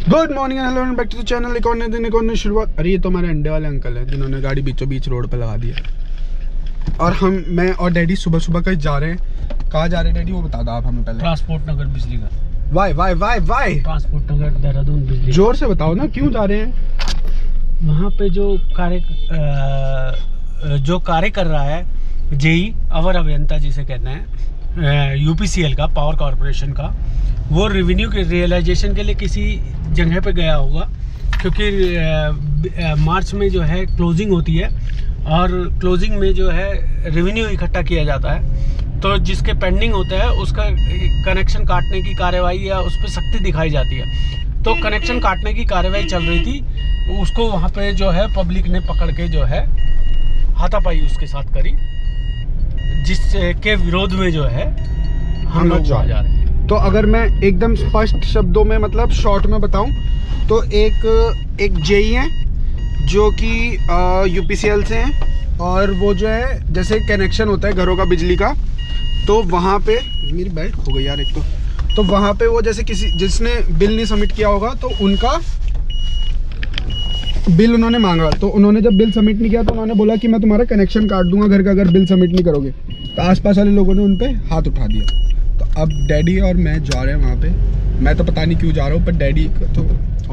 Good morning, hello and back to the channel. एक और नए दिन, एक और नई शुरुआत। अरे ये तो हमारे अंडे वाले अंकल हैं जिन्होंने गाड़ी बीचों बीच रोड पे लगा दिया। और मैं और डैडी सुबह सुबह कहीं जा रहे हैं। कहाँ जा रहे हैं डैडी, वो बता दो आप हमें पहले। ट्रांसपोर्ट नगर बिजली का। वाई वाई वाई वाई ट्रांसपोर्ट नगर देहरादून बिजली। जोर से बताओ ना, क्यों जा रहे हैं? वहाँ पे जो कार्य कर रहा है जेई अवर अभियंता जिसे कहते हैं, यूपीसीएल का, पावर कॉरपोरेशन का, वो रेवेन्यू के रियलाइजेशन के लिए किसी जगह पे गया होगा, क्योंकि मार्च में जो है क्लोजिंग होती है और क्लोजिंग में जो है रेवेन्यू इकट्ठा किया जाता है। तो जिसके पेंडिंग होता है उसका कनेक्शन काटने की कार्रवाई या उस पर सख्ती दिखाई जाती है। तो कनेक्शन काटने की कार्रवाई चल रही थी, उसको वहाँ पे जो है पब्लिक ने पकड़ के जो है हाथापाई उसके साथ करी, जिसके विरोध में जो है हम लोग जा रहे हैं। तो अगर मैं एकदम स्पष्ट शब्दों में मतलब शॉर्ट में बताऊं तो एक जेई है जो कि यूपीसीएल से हैं, और वो जो है जैसे कनेक्शन होता है घरों का बिजली का, तो वहाँ पे मेरी बेल्ट खो गई यार एक तो वहाँ पे वो जैसे जिसने बिल नहीं सबमिट किया होगा तो उनका बिल उन्होंने मांगा। तो उन्होंने जब बिल सबमिट नहीं किया तो उन्होंने बोला कि मैं तुम्हारा कनेक्शन काट दूंगा घर का अगर बिल सबमिट नहीं करोगे। तो आसपास वाले लोगों ने उन पे हाथ उठा दिया। तो अब डैडी और मैं जा रहे हैं वहाँ पे। मैं तो पता नहीं क्यों जा रहा हूँ, पर डैडी का तो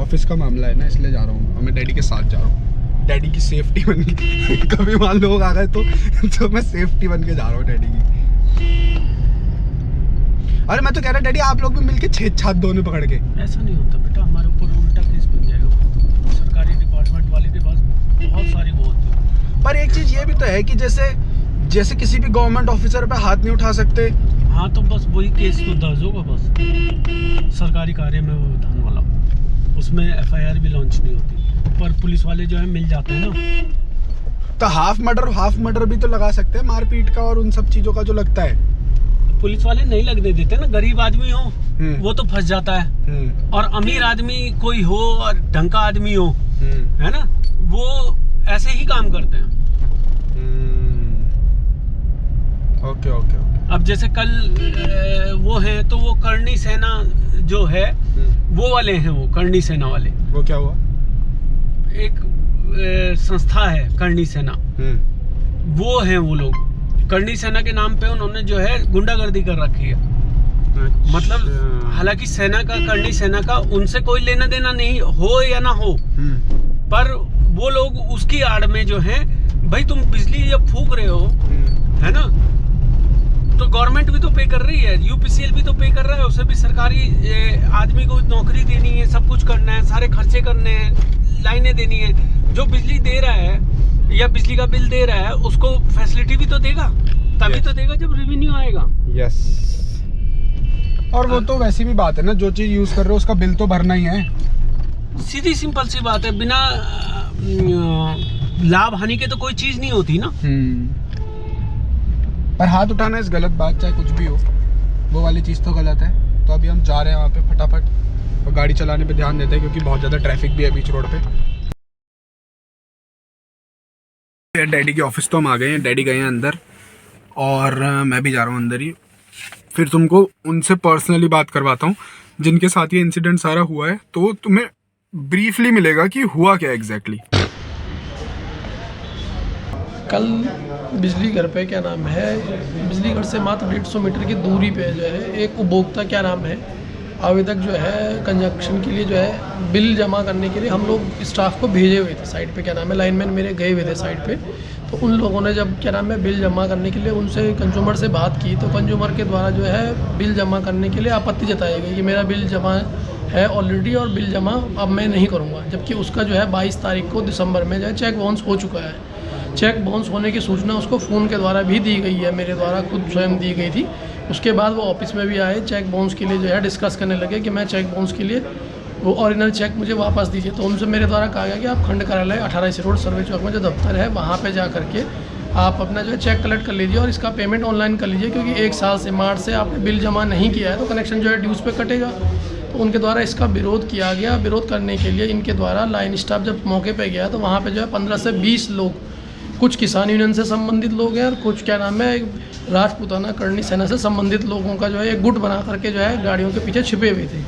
ऑफिस का मामला है ना, इसलिए जा रहा हूँ। और मैं डैडी के साथ जा रहा हूँ, डैडी की सेफ्टी बन के कभी मान लोग आ गए तो मैं सेफ्टी बन के जा रहा हूँ डैडी की। अरे मैं तो कह रहा डैडी आप लोग भी मिलके छेद दोनों पकड़ के। ऐसा नहीं होता बेटा, हमारे ऊपर उल्टा केस बन जाएगा। सरकारी डिपार्टमेंट वाले के पास बहुत सारी वो होती है। पर एक चीज ये भी तो है कि जैसे किसी भी गवर्नमेंट ऑफिसर पे हाथ नहीं उठा सकते। हाँ, तो बस वही केस तो दर्ज होगा बस। सरकारी कार्य में व्यवधान वाला, उसमें एफआईआर भी लॉन्च नहीं होती, पर पुलिस वाले जो है मिल जाते हैं ना। तो हाफ मर्डर भी तो लगा सकते हैं, मारपीट का और उन सब चीजों का जो लगता है। पुलिस वाले नहीं लगने देते ना। गरीब आदमी हो वो तो फंस जाता है, और अमीर आदमी कोई हो और ढंग का आदमी हो, है ना, वो ऐसे ही काम करते हैं। ओके। अब जैसे कल वो हैं तो वो करणी सेना जो है वो वाले हैं, वो करणी सेना वाले। वो क्या हुआ? एक संस्था है करणी सेना, वो हैं वो लोग। करणी सेना के नाम पे उन्होंने जो है गुंडागर्दी कर रखी है। मतलब हालांकि सेना का, करणी सेना का उनसे कोई लेना देना नहीं हो या ना हो, पर वो लोग उसकी आड़ में जो है, भाई तुम बिजली जब फूक रहे हो, है ना, तो गवर्नमेंट भी तो पे कर रही है, यूपीसीएल भी तो पे कर रहा है, उसे भी सरकारी आदमी को नौकरी देनी है, सब कुछ करना है, सारे खर्चे करने हैं, लाइनें देनी है। जो बिजली दे रहा है या बिजली का बिल दे रहा है उसको फैसिलिटी भी तो देगा, तभी तो देगा जब रेवेन्यू आएगा। यस। और वो तो वैसी भी बात है ना, जो चीज यूज कर रहे हो उसका बिल तो भरना ही है। सीधी सिंपल सी बात है, बिना लाभ हानि के तो कोई चीज नहीं होती ना। पर हाथ उठाना इस गलत बात, चाहे कुछ भी हो, वो वाली चीज तो गलत है। तो अभी हम जा रहे हैं वहाँ पे फटाफट, और गाड़ी चलाने पे ध्यान देते हैं क्योंकि बहुत ज़्यादा ट्रैफिक भी है बीच रोड पे। डैडी के ऑफिस तो हम आ गए हैं, डैडी गए हैं अंदर और मैं भी जा रहा हूँ अंदर ही। फिर तुमको उनसे पर्सनली बात करवाता हूँ जिनके साथ ये इंसिडेंट सारा हुआ है, तो तुम्हें ब्रीफली मिलेगा कि हुआ क्या एग्जैक्टली। कल बिजली घर पे क्या नाम है, बिजली घर से मात्र 150 मीटर की दूरी पे जो है एक उपभोक्ता क्या नाम है आवेदक जो है कंजक्शन के लिए जो है बिल जमा करने के लिए हम लोग स्टाफ को भेजे हुए थे साइड पे, क्या नाम है लाइनमैन मेरे गए हुए थे साइड पे। तो उन लोगों ने जब क्या नाम है बिल जमा करने के लिए उनसे कंज्यूमर से बात की, तो कंज्यूमर के द्वारा जो है बिल जमा करने के लिए आपत्ति जताई गई कि मेरा बिल जमा है ऑलरेडी और बिल जमा अब मैं नहीं करूँगा, जबकि उसका जो है 22 तारीख को दिसंबर में जो है चेक बाउंस हो चुका है। चेक बाउंस होने की सूचना उसको फ़ोन के द्वारा भी दी गई है, मेरे द्वारा खुद स्वयं दी गई थी। उसके बाद वो ऑफिस में भी आए, चेक बाउंस के लिए जो है डिस्कस करने लगे कि मैं चेक बाउंस के लिए वो ओरिजिनल चेक मुझे वापस दीजिए। तो उनसे मेरे द्वारा कहा गया कि आप खंड कार्यालय 18 रोड सर्वे चौक में जो दफ्तर है वहाँ पे जा करके आप अपना जो है चेक कलेक्ट कर लीजिए और इसका पेमेंट ऑनलाइन कर लीजिए, क्योंकि 1 साल से मार्च से आपने बिल जमा नहीं किया है तो कनेक्शन जो है ड्यूज़ पे कटेगा। तो उनके द्वारा इसका विरोध किया गया। विरोध करने के लिए इनके द्वारा लाइन स्टाफ जब मौके पे गया तो वहाँ पे जो है 15 से 20 लोग, कुछ किसान यूनियन से संबंधित लोग हैं और कुछ क्या नाम है राजपूताना करणी सेना से संबंधित लोगों का जो है एक गुट बना करके जो है गाड़ियों के पीछे छिपे हुए थे।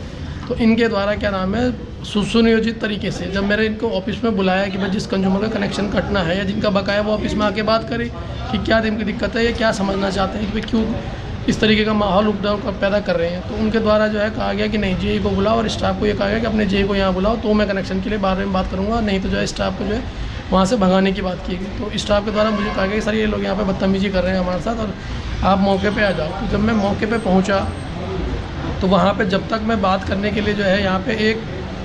तो इनके द्वारा क्या नाम है सुनियोजित तरीके से जब मैंने इनको ऑफिस में बुलाया कि भाई जिस कंज्यूमर का कनेक्शन कटना है या जिनका बकाया वो ऑफिस में आके बात करे कि क्या इनकी दिक्कत है या क्या समझना चाहते हैं कि भाई क्यों इस तरीके का माहौल उपद्रव पैदा कर रहे हैं। तो उनके द्वारा जो है कहा गया कि नहीं जेई को बुलाओ और स्टाफ को ये कहा गया कि अपने जेई को यहाँ बुलाओ तो मैं कनेक्शन के लिए बारे में बात करूँगा, नहीं तो जो है स्टाफ को जो है वहाँ से भगाने की बात की गई। तो स्टाफ के द्वारा मुझे कहा गया कि सर ये लोग यहाँ पे बदतमीजी कर रहे हैं हमारे साथ और आप मौके पे आ जाओ। तो जब मैं मौके पे पहुँचा तो वहाँ पे जब तक मैं बात करने के लिए जो है यहाँ पे एक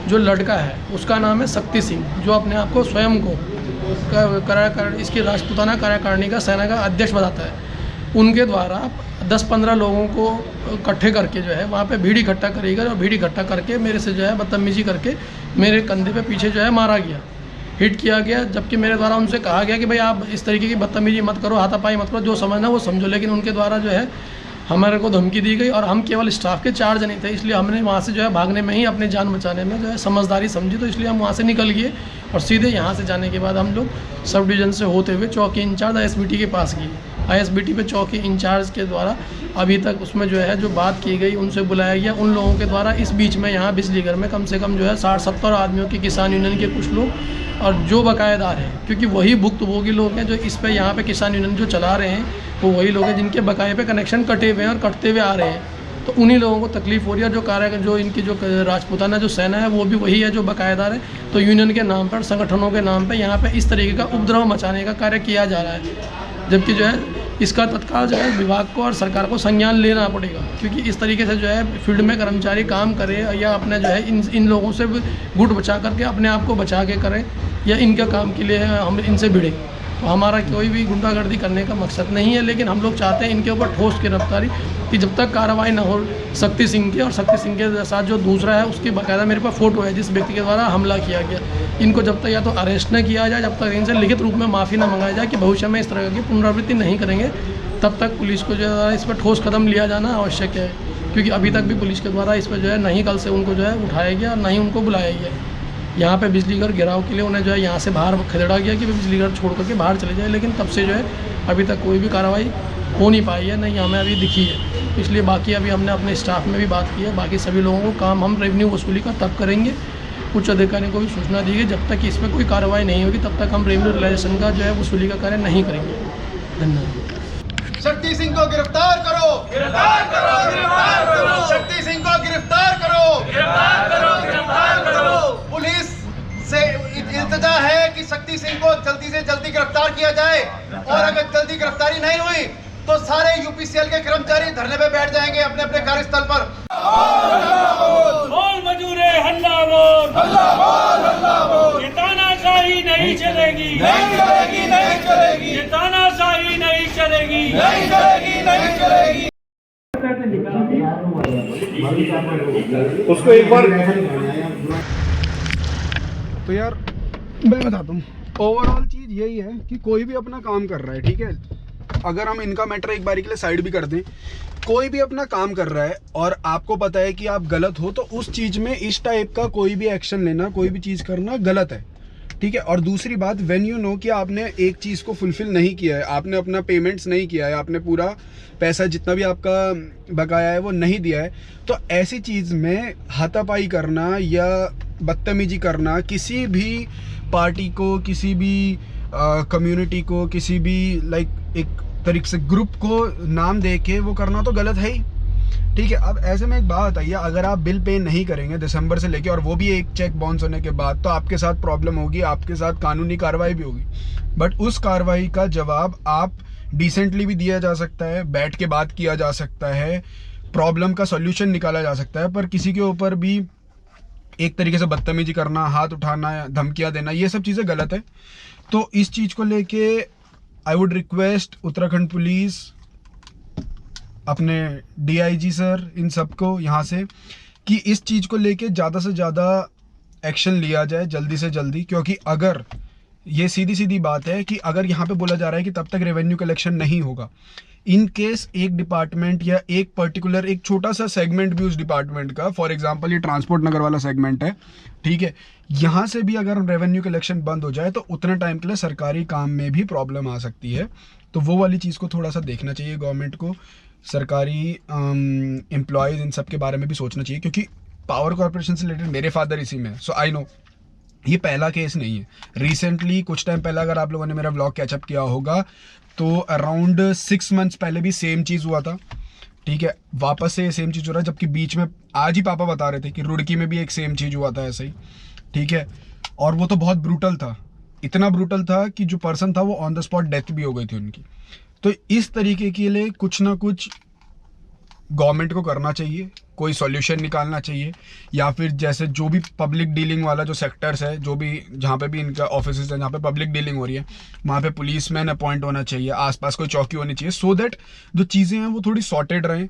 जो लड़का है उसका नाम है शक्ति सिंह, जो अपने आप को स्वयं को इसकी राजपूताना कार्यकारिणी का सेना का अध्यक्ष बताता है, उनके द्वारा 10-15 लोगों को इकट्ठे करके जो है वहाँ पे भीड़ इकट्ठा करेगा और भीड़ इकट्ठा करके मेरे से जो है बदतमीजी करके मेरे कंधे पे पीछे जो है मारा गया, हिट किया गया। जबकि मेरे द्वारा उनसे कहा गया कि भाई आप इस तरीके की बदतमीजी मत करो, हाथापाई मत करो, जो समझना वो समझो। लेकिन उनके द्वारा जो है हमारे को धमकी दी गई और हम केवल स्टाफ के 4 जने थे, इसलिए हमने वहाँ से जो है भागने में ही अपनी जान बचाने में जो है समझदारी समझी। तो इसलिए हम वहाँ से निकल गए और सीधे यहाँ से जाने के बाद हम लोग सब डिवीज़न से होते हुए चौकी इंचार्ज ISBT के पास गए। ISBT पे चौकी इंचार्ज के द्वारा अभी तक उसमें जो है जो बात की गई उनसे बुलाया गया। उन लोगों के द्वारा इस बीच में यहाँ बिजलीघर में कम से कम जो है 60-70 आदमियों की किसान यूनियन के कुछ लोग और जो बकायेदार हैं, क्योंकि वही भुक्तभोगी लोग हैं जो इस पे यहाँ पे किसान यूनियन जो चला रहे हैं वो वही लोग हैं जिनके बकाये पे कनेक्शन कटे हुए हैं और कटते हुए आ रहे हैं। तो उन्हीं लोगों को तकलीफ़ हो रही है। जो इनकी जो राजपूताना जो सेना है वो भी वही है जो बकायेदार है। तो यूनियन के नाम पर, संगठनों के नाम पर यहाँ पे इस तरीके का उपद्रव मचाने का कार्य किया जा रहा है, जबकि जो है इसका तत्काल जो है विभाग को और सरकार को संज्ञान लेना पड़ेगा। क्योंकि इस तरीके से जो है फील्ड में कर्मचारी काम करे या अपने जो है इन लोगों से गुट बचा करके अपने आप को बचा के करें या इनके काम के लिए हम इनसे भिड़ें। तो हमारा कोई भी गुंडागर्दी करने का मकसद नहीं है, लेकिन हम लोग चाहते हैं इनके ऊपर ठोस गिरफ्तारी कि जब तक कार्रवाई ना हो शक्ति सिंह की, और शक्ति सिंह के साथ जो दूसरा है उसकी बाकायदा मेरे पास फ़ोटो है जिस व्यक्ति के द्वारा हमला किया गया। इनको जब तक या तो अरेस्ट न किया जाए, जब तक इनसे लिखित रूप में माफ़ी न मंगाया जाए कि भविष्य में इस तरह की पुनरावृत्ति नहीं करेंगे, तब तक पुलिस को जो है इस पर ठोस कदम लिया जाना आवश्यक है। क्योंकि अभी तक भी पुलिस के द्वारा इस पर जो है नहीं कल से उनको जो है उठाया गया और ना ही उनको बुलाया गया। यहाँ पे बिजलीघर गिराव के लिए उन्हें जो है यहाँ से बाहर खदेड़ा गया कि बिजलीघर छोड़ करके बाहर चले जाए, लेकिन तब से जो है अभी तक कोई भी कार्रवाई हो नहीं पाई है, नहीं हमें अभी दिखी है। इसलिए बाकी अभी हमने अपने स्टाफ में भी बात की है, बाकी सभी लोगों को काम हम रेवेन्यू वसूली का तब करेंगे। उच्च अधिकारियों को भी सूचना दी गई जब तक इस पर कोई कार्रवाई नहीं होगी तब तक हम रेवेन्यू रियलाइजेशन का जो है वसूली का कार्य नहीं करेंगे। धन्यवाद। शक्ति सिंह को गिरफ्तार करो, गिरफ्तार करो, गिरफ्तार करो। शक्ति सिंह को गिरफ्तार करो, गिरफ्तार करो, गिरफ्तार करो। पुलिस से इल्तिजा है कि शक्ति सिंह को जल्दी से जल्दी गिरफ्तार किया जाए, और अगर जल्दी गिरफ्तारी नहीं हुई तो सारे UPCL के कर्मचारी धरने पे बैठ जाएंगे अपने अपने कार्यस्थल पर। बोल मजूरे हल्ला बोल, हल्ला बोल, हल्ला बोल। ये तानाशाही नहीं चलेगी, नहीं चलेगी, नहीं चलेगी। ये तानाशाही नहीं चलेगी, नहीं चलेगी, नहीं चलेगी। उसको एक बार तो यार मैं बताता हूँ, ओवरऑल चीज़ यही है कि कोई भी अपना काम कर रहा है, ठीक है। अगर हम इनका मैटर एक बारी के लिए साइड भी कर दें, कोई भी अपना काम कर रहा है और आपको पता है कि आप गलत हो, तो उस चीज़ में इस टाइप का कोई भी एक्शन लेना, कोई भी चीज़ करना गलत है, ठीक है। और दूसरी बात, व्हेन यू नो कि आपने एक चीज़ को फुलफिल नहीं किया है, आपने अपना पेमेंट्स नहीं किया है, आपने पूरा पैसा जितना भी आपका बकाया है वो नहीं दिया है, तो ऐसी चीज़ में हाथापाई करना या बदतमीजी करना किसी भी पार्टी को, किसी भी कम्युनिटी को, किसी भी एक तरीके से ग्रुप को नाम दे के वो करना तो गलत है ही, ठीक है। अब ऐसे में एक बात बताइए, अगर आप बिल पे नहीं करेंगे दिसंबर से लेके, और वो भी एक चेक बाउंस होने के बाद, तो आपके साथ प्रॉब्लम होगी, आपके साथ कानूनी कार्रवाई भी होगी। बट उस कार्रवाई का जवाब आप डिसेंटली भी दिया जा सकता है, बैठ के बात किया जा सकता है, प्रॉब्लम का सॉल्यूशन निकाला जा सकता है, पर किसी के ऊपर भी एक तरीके से बदतमीजी करना, हाथ उठाना, धमकियाँ देना, ये सब चीज़ें गलत है। तो इस चीज़ को लेके I would request Uttarakhand police, अपने DIG सर, इन सबको यहाँ से, कि इस चीज़ को लेके ज़्यादा से ज़्यादा एक्शन लिया जाए जल्दी से जल्दी। क्योंकि अगर ये सीधी सीधी बात है कि अगर यहाँ पे बोला जा रहा है कि तब तक रेवेन्यू कलेक्शन नहीं होगा, इन केस एक डिपार्टमेंट या एक पर्टिकुलर एक छोटा सा सेगमेंट भी उस डिपार्टमेंट का, फॉर एग्जांपल ये ट्रांसपोर्ट नगर वाला सेगमेंट है, ठीक है, यहाँ से भी अगर रेवेन्यू कलेक्शन बंद हो जाए तो उतने टाइम के लिए सरकारी काम में भी प्रॉब्लम आ सकती है। तो वो वाली चीज़ को थोड़ा सा देखना चाहिए गवर्नमेंट को, सरकारी एम्प्लॉयज़ इन सब के बारे में भी सोचना चाहिए। क्योंकि पावर कॉर्पोरेशन से रिलेटेड मेरे फादर इसी में, सो आई नो ये पहला केस नहीं है। रिसेंटली कुछ टाइम पहले अगर आप लोगों ने मेरा व्लॉग कैचअप किया होगा तो अराउंड 6 मंथ्स पहले भी सेम चीज़ हुआ था, ठीक है। वापस से सेम चीज़ हो रहा है, जबकि बीच में आज ही पापा बता रहे थे कि रुड़की में भी एक सेम चीज़ हुआ था ऐसे ही, ठीक है। और वो तो बहुत ब्रूटल था, इतना ब्रूटल था कि जो पर्सन था वो ऑन द स्पॉट डेथ भी हो गई थी उनकी। तो इस तरीके के लिए कुछ ना कुछ गवर्नमेंट को करना चाहिए, कोई सॉल्यूशन निकालना चाहिए, या फिर जैसे जो भी पब्लिक डीलिंग वाला जो सेक्टर्स है, जो भी जहाँ पे भी इनका ऑफिस है जहाँ पे पब्लिक डीलिंग हो रही है वहाँ पे पुलिसमैन अपॉइंट होना चाहिए, आसपास कोई चौकी होनी चाहिए, सो दैट जो चीज़ें हैं वो थोड़ी सॉर्टेड रहें,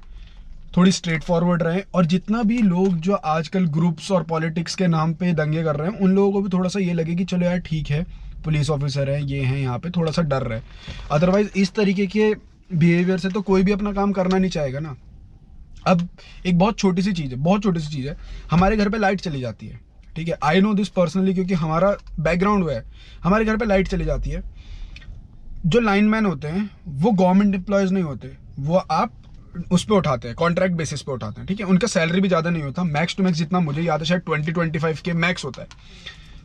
थोड़ी स्ट्रेट फॉरवर्ड रहें। और जितना भी लोग जो आजकल ग्रुप्स और पॉलिटिक्स के नाम पे दंगे कर रहे हैं उन लोगों को भी थोड़ा सा ये लगे कि चलो यार ठीक है, पुलिस ऑफिसर है, ये हैं, यहाँ पे थोड़ा सा डर रहे। अदरवाइज इस तरीके के बिहेवियर से तो कोई भी अपना काम करना नहीं चाहेगा ना। अब एक बहुत छोटी सी चीज़ है, बहुत छोटी सी चीज़ है, हमारे घर पे लाइट चली जाती है, ठीक है। आई नो दिस पर्सनली क्योंकि हमारा बैकग्राउंड वो है, हमारे घर पे लाइट चली जाती है। जो लाइनमैन होते हैं वो गवर्नमेंट एम्प्लॉयज़ नहीं होते, वो आप उस पर उठाते हैं, कॉन्ट्रैक्ट बेसिस पे उठाते हैं, ठीक है। उनका सैलरी भी ज़्यादा नहीं होता, मैक्स टू मैक्स जितना मुझे याद है शायद 20-25 के मैक्स होता है।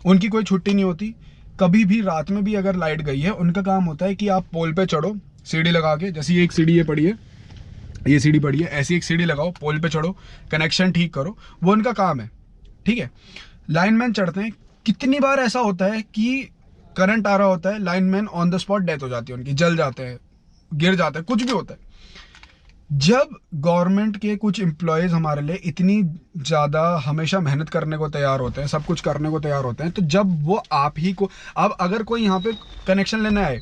उनकी कोई छुट्टी नहीं होती, कभी भी रात में भी अगर लाइट गई है उनका काम होता है कि आप पोल पे चढ़ो सीढ़ी लगा के, जैसे ये एक सीढ़ी ये पड़ी है, ये सीढ़ी पड़ी है, ऐसी एक सीढ़ी लगाओ, पोल पे चढ़ो, कनेक्शन ठीक करो, वो उनका काम है, ठीक है। लाइनमैन चढ़ते हैं, कितनी बार ऐसा होता है कि करंट आ रहा होता है, lineman on the spot death हो जाती है उनकी, जल जाते हैं, गिर जाते हैं, कुछ भी होता है। जब गवर्नमेंट के कुछ एम्प्लॉयज़ हमारे लिए इतनी ज़्यादा हमेशा मेहनत करने को तैयार होते हैं, सब कुछ करने को तैयार होते हैं, तो जब वो आप ही को, अब अगर कोई यहाँ पे कनेक्शन लेने आए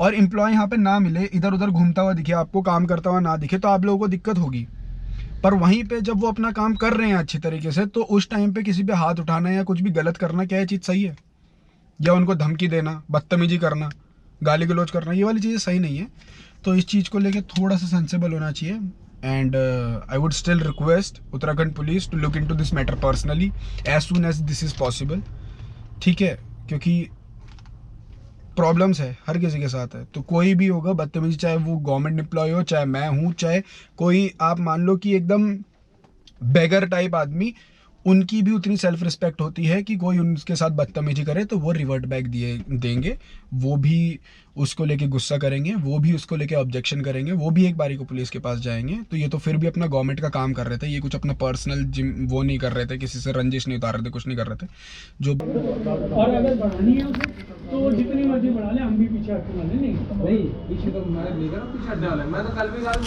और एम्प्लॉय यहाँ पे ना मिले, इधर उधर घूमता हुआ दिखे, आपको काम करता हुआ ना दिखे, तो आप लोगों को दिक्कत होगी। पर वहीं पे जब वो अपना काम कर रहे हैं अच्छी तरीके से, तो उस टाइम पे किसी पे हाथ उठाना या कुछ भी गलत करना, क्या ये चीज़ सही है? या उनको धमकी देना, बदतमीजी करना, गाली गलौज करना, ये वाली चीज़ें सही नहीं है। तो इस चीज़ को लेके थोड़ा सा सेंसेबल होना चाहिए। And I would still request Uttarakhand police to look into this matter personally as soon as this is possible, ठीक है। क्योंकि प्रॉब्लम्स है, हर किसी के साथ है, तो कोई भी होगा बदतमीजी, चाहे वो गवर्नमेंट एम्प्लॉय हो, चाहे मैं हूँ, चाहे कोई आप मान लो कि एकदम बेगर टाइप आदमी, उनकी भी उतनी सेल्फ रिस्पेक्ट होती है कि कोई उनके साथ बदतमीजी करे तो वो रिवर्ट बैक देंगे, वो भी उसको लेके गुस्सा करेंगे, वो भी उसको लेके ऑब्जेक्शन करेंगे, वो भी एक बारी को पुलिस के पास जाएंगे। तो ये तो फिर भी अपना गवर्नमेंट का काम कर रहे थे, ये कुछ अपना पर्सनल वो नहीं कर रहे थे, किसी से रंजिश नहीं उतार रहे थे, कुछ नहीं कर रहे थे। जो और अगर बढ़ानी है उसे तो जितनी मर्जी बढ़ा ले, हम भी पीछे हटने वाले नहीं पीछे तो मैं नहीं करा, पीछे हटने वाला है। मैं तो कल भी गाल